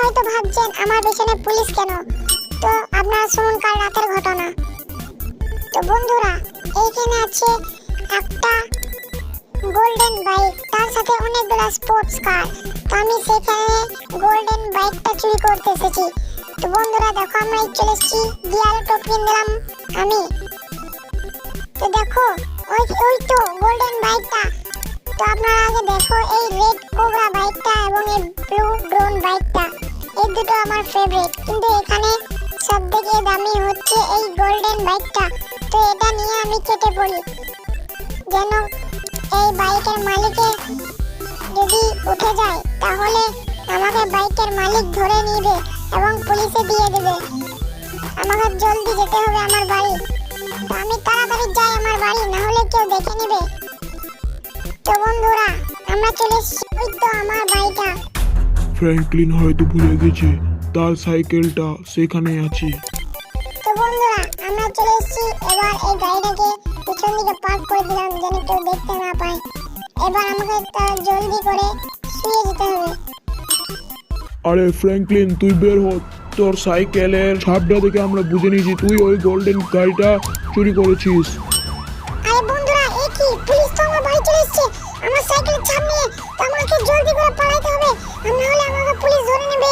হয়তো ভাবছেন আমার পেছনে পুলিশ কেন, তো আপনারা শুনুন কাল রাতের ঘটনা। তো বন্ধুরা, এইখানে আছে একটা গোল্ডেন বাইক, তার সাথে অনেকগুলো স্পোর্টস কার। তো আমি সেখানে গোল্ডেন বাইকটা চুরি করতে এসেছি। তো বন্ধুরা দেখো, আমরা চলে এসেছি, দিয়ালে টোপিয়ে দিলাম আমি। তো দেখো ওই তো গোল্ডেন বাইকটা। তো আপনারা আগে দেখো এই রেড কোবরা বাইকটা এবং এই ব্লু ড্রোন বাইকটা, এই দুটো আমার ফেভারিট। কিন্তু এখানে সবথেকে দামি হচ্ছে এই গোল্ডেন বাইকটা। তো এটা নিয়ে আমি কেটে পড়ি, যেন এই বাইকের মালিকে যদি উঠে যায় তাহলে আমাকে বাইকের মালিক ধরে নিবে এবং পুলিশে দিয়ে দেবে। আমাকে জলদি যেতে হবে আমার বাড়ি। তো আমি তাড়াতাড়ি যাই আমার বাড়ি, না হলে কেউ দেখে নেবে। তো বন্ধুরা, আমরা চলে এসেছি, ওই তো আমার বাড়িটা। ফ্র্যাঙ্কলিন হয়তো ভুলে গেছে তার সাইকেলটা সেখানে আছে। তো বন্ধুরা, আমরা চলে এসেছি। এবার এই গাড়িটাকে পিছন দিকে পার্ক করে দিলাম যেন কেউ দেখতে না পায়। এবার আমাকে জলদি করে শুয়ে যেতে হবে। আরে ফ্র্যাঙ্কলিন, তুই বের হ, তোর সাইকেলের ছাপটা দেখে আমরা বুঝে নিয়েছি তুই ওই গোল্ডেন গাড়িটা চুরি করেছিস। আরে বন্ধুরা, এ কি, পুলিশ তো আমার বাড়ি চলে এসেছে আমার সাইকেলের ছাপ নিয়ে। তো আমাকে জলদি করে পালাতে হবে, না হলে আমাকে পুলিশ ধরে নেবে।